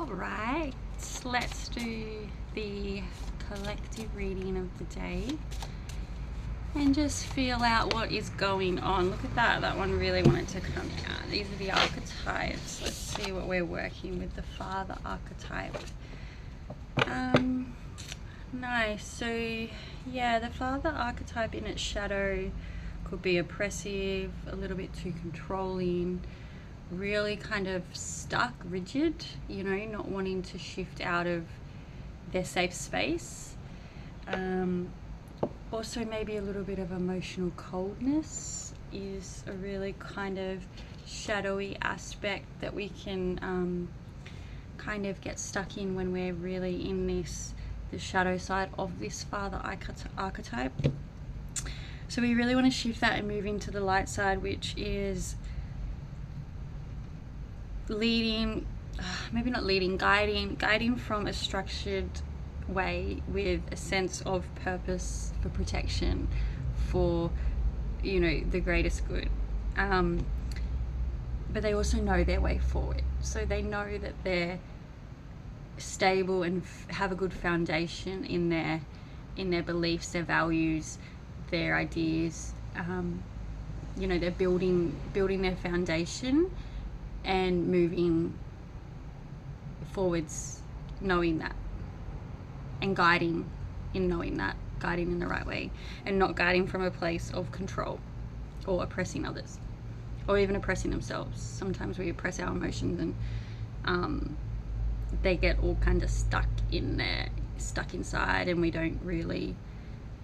Alright, let's do the collective reading of the day and just feel out what is going on. Look at that, that one really wanted to come out. These are the archetypes. Let's see what we're working with. The father archetype. Nice. So yeah, the father archetype in its shadow could be oppressive, a little bit too controlling, really kind of stuck, rigid, you know, not wanting to shift out of their safe space. Also maybe a little bit of emotional coldness is a really kind of shadowy aspect that we can kind of get stuck in when we're really in the shadow side of this father archetype. So we really want to shift that and move into the light side, which is leading, maybe not leading, guiding from a structured way with a sense of purpose, for protection, for, you know, the greatest good. But they also know their way forward. So they know that they're stable and have a good foundation in their beliefs, their values, their ideas. You know, they're building their foundation and moving forwards, knowing that, and guiding in knowing that, guiding in the right way, and not guiding from a place of control or oppressing others, or even oppressing themselves. Sometimes we oppress our emotions and they get all kind of stuck inside, and we don't really,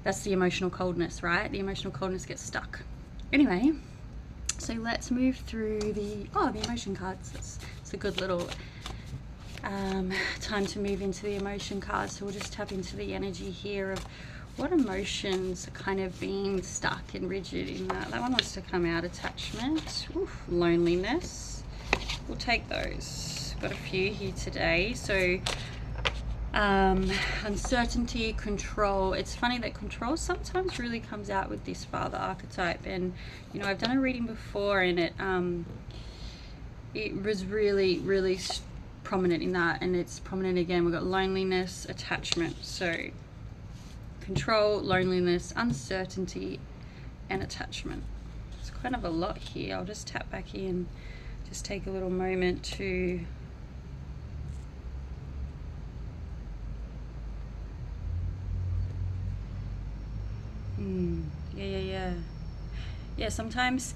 that's the emotional coldness, right? The emotional coldness gets stuck. Anyway, so let's move through the emotion cards. It's a good little time to move into the emotion cards. So we'll just tap into the energy here of what emotions are kind of being stuck and rigid in that. That one wants to come out. Attachment, loneliness. We'll take those. Got a few here today. So uncertainty, control. It's funny that control sometimes really comes out with this father archetype, and you know, I've done a reading before and it was really prominent in that, and it's prominent again. We've got loneliness, attachment. So control, loneliness, uncertainty, and attachment. It's kind of a lot here. I'll just tap back in, just take a little moment to yeah, sometimes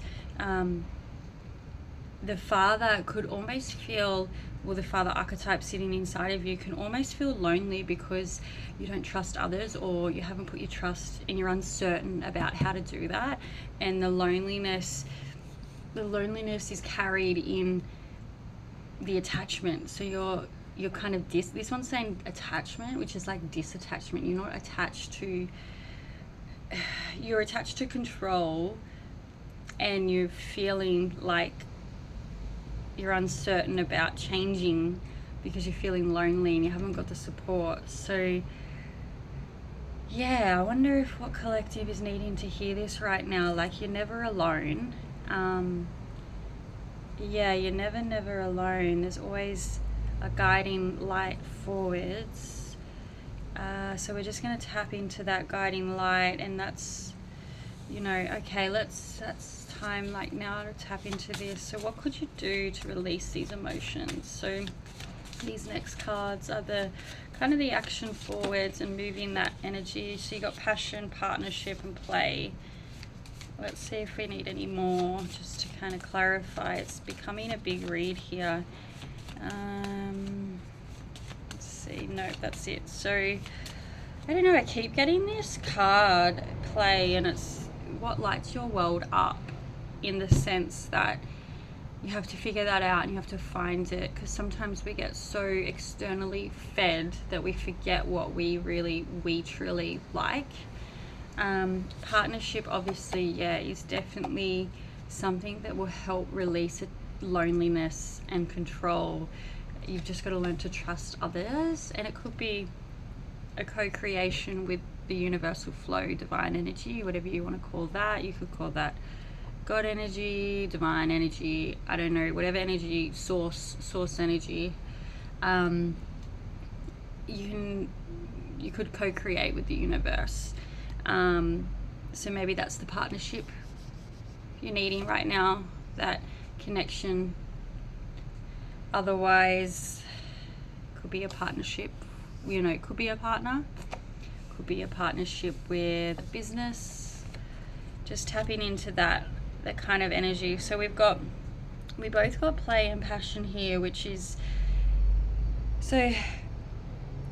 the father could almost feel, well, the father archetype sitting inside of you can almost feel lonely because you don't trust others, or you haven't put your trust and you're uncertain about how to do that. And the loneliness is carried in the attachment. So you're kind of this one's saying attachment, which is like disattachment. You're not attached to, you're attached to control, and you're feeling like you're uncertain about changing because you're feeling lonely and you haven't got the support. So yeah, I wonder if what collective is needing to hear this right now. Like, you're never alone. Yeah, you're never alone. There's always a guiding light forwards. So we're just going to tap into that guiding light, and that's, you know, okay, that's time like now to tap into this. So what could you do to release these emotions? So these next cards are the kind of the action forwards and moving that energy. So you got passion, partnership, and play. Let's see if we need any more just to kind of clarify. It's becoming a big read here. Let's see. Nope, that's it. So I don't know, I keep getting this card, play, and it's what lights your world up, in the sense that you have to figure that out and you have to find it, because sometimes we get so externally fed that we forget what we truly like. Partnership, obviously, yeah, is definitely something that will help release loneliness and control. You've just got to learn to trust others, and it could be a co-creation with the universal flow, divine energy, whatever you want to call that. You could call that God energy, divine energy, I don't know, whatever energy, source energy. you could co-create with the universe. So maybe that's the partnership you're needing right now, that connection. Otherwise, could be a partnership, it could be a partner, could be a partnership with a business. Just tapping into that kind of energy. So we both got play and passion here, which is, so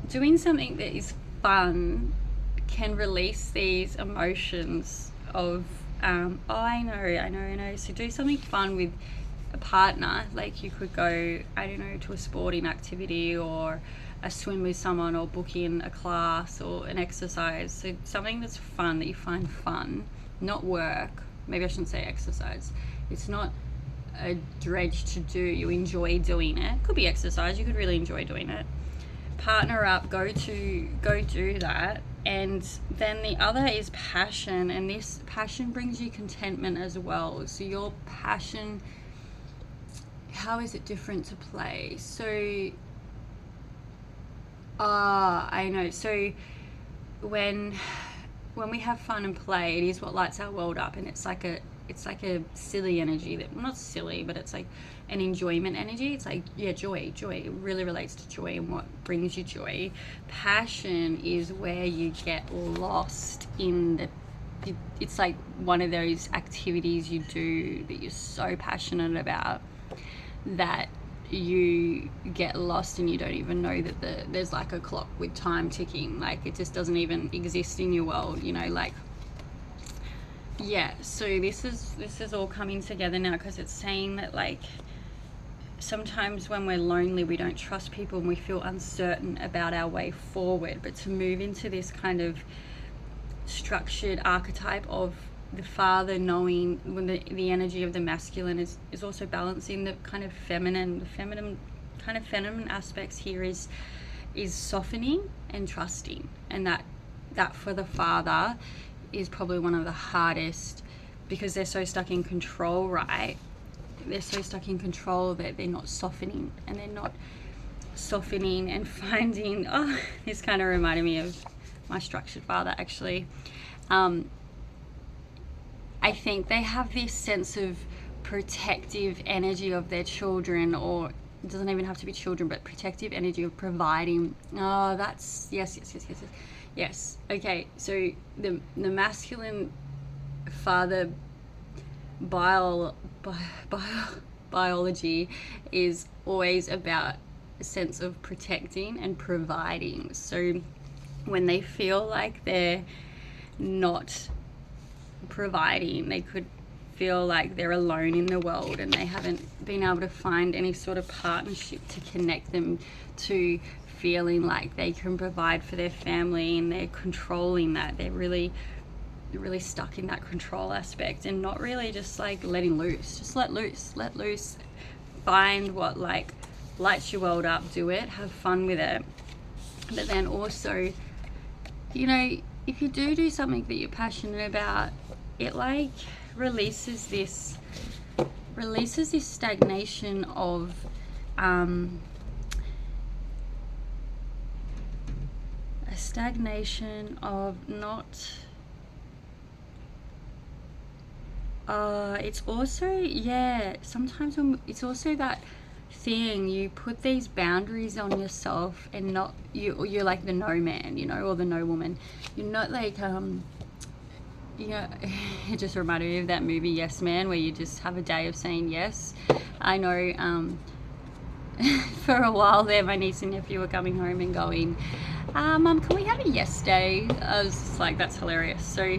doing something that is fun can release these emotions of I know. So do something fun with a partner. Like you could go, I don't know, to a sporting activity or a swim with someone, or book in a class or an exercise. So something that's fun, that you find fun, not work. Maybe I shouldn't say exercise. It's not a dredge to do. You enjoy doing it. Could be exercise. You could really enjoy doing it. Partner up, go do that. And then the other is passion, and this passion brings you contentment as well. So your passion, how is it different to play? So I know. So when we have fun and play, it is what lights our world up, and it's like a silly energy that, well, not silly, but it's like an enjoyment energy. It's like, yeah, joy. It really relates to joy and what brings you joy. Passion is where you get lost in it's like one of those activities you do that you're so passionate about that you get lost and you don't even know that there's like a clock with time ticking. Like it just doesn't even exist in your world, like. Yeah, so this is all coming together now, because it's saying that, like, sometimes when we're lonely, we don't trust people and we feel uncertain about our way forward. But to move into this kind of structured archetype of the father, knowing when the energy of the masculine is also balancing the kind of feminine. The feminine aspects here is softening and trusting, and that for the father is probably one of the hardest, because they're so stuck in control, right? They're so stuck in control that they're not softening, and finding, this kind of reminded me of my structured father, actually. I think they have this sense of protective energy of their children, or it doesn't even have to be children, but protective energy of providing. That's yes. Okay, so the masculine father biology is always about a sense of protecting and providing. So when they feel like they're not providing, they could feel like they're alone in the world, and they haven't been able to find any sort of partnership to connect them to feeling like they can provide for their family, and they're controlling that. They're really stuck in that control aspect and not really just like letting loose. Just let loose, find what like lights your world up, do it, have fun with it. But then also, if you do something that you're passionate about, it like releases this stagnation of not it's also, sometimes it's also that thing, you put these boundaries on yourself, and not you're like the no man, or the no woman. You're not like it just reminded me of that movie Yes Man, where you just have a day of saying yes. I know for a while there, my niece and nephew were coming home and going, Mum, can we have a yes day? I was just like, that's hilarious. So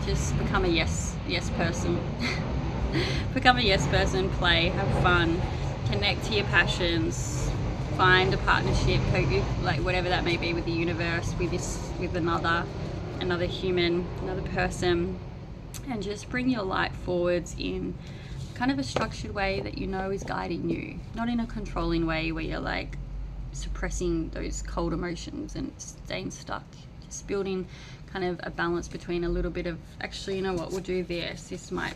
just become a yes person. Become a yes person, play, have fun, connect to your passions, find a partnership, like whatever that may be, with the universe, with another human, another person, and just bring your light forwards in kind of a structured way that is guiding you, not in a controlling way where you're like suppressing those cold emotions and staying stuck. Just building kind of a balance between a little bit of, actually, we'll do this might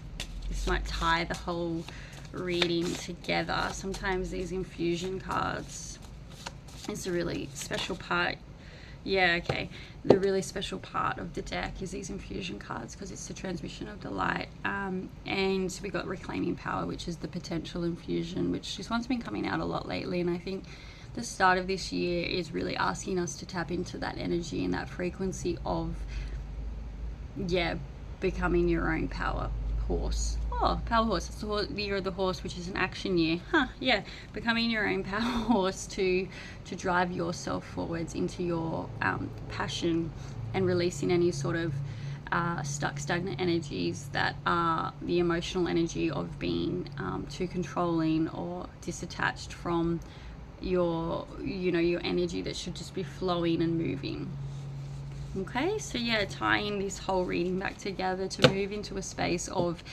tie the whole reading together. Sometimes these infusion cards is a really special part. Yeah, okay. The really special part of the deck is these infusion cards because it's the transmission of the light. And we got Reclaiming Power, which is the potential infusion, which this one's been coming out a lot lately. And I think the start of this year is really asking us to tap into that energy and that frequency of, yeah, becoming your own power horse. Oh, power horse. It's the year of the horse, which is an action year. Yeah. Becoming your own power horse to drive yourself forwards into your passion, and releasing any sort of stagnant energies that are the emotional energy of being too controlling or disattached from your energy that should just be flowing and moving. Okay, so yeah, tying this whole reading back together to move into a space of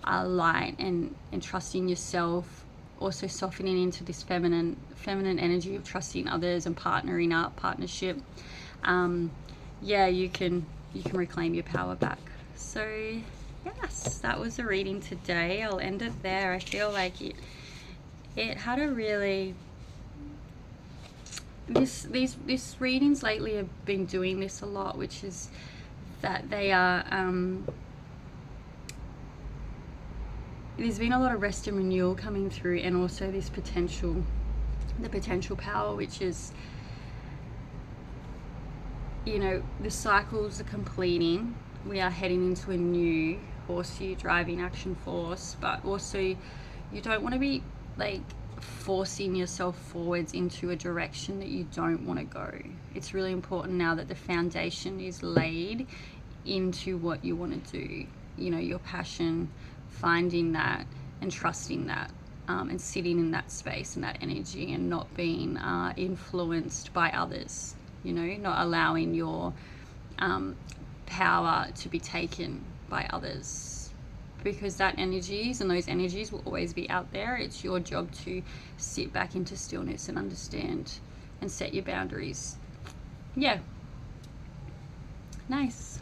light and trusting yourself, also softening into this feminine energy of trusting others and partnering up, partnership. Yeah, you can reclaim your power back. So yes, that was the reading today. I'll end it there. I feel like it had a really, these readings lately have been doing this a lot, which is that they are there's been a lot of rest and renewal coming through, and also this potential power, which is, the cycles are completing. We are heading into a new horse year driving action force, but also you don't want to be like forcing yourself forwards into a direction that you don't want to go. It's really important now that the foundation is laid into what you want to do, your passion, finding that and trusting that, and sitting in that space and that energy, and not being influenced by others, not allowing your power to be taken by others, because those energies will always be out there. It's your job to sit back into stillness and understand and set your boundaries. Yeah. Nice.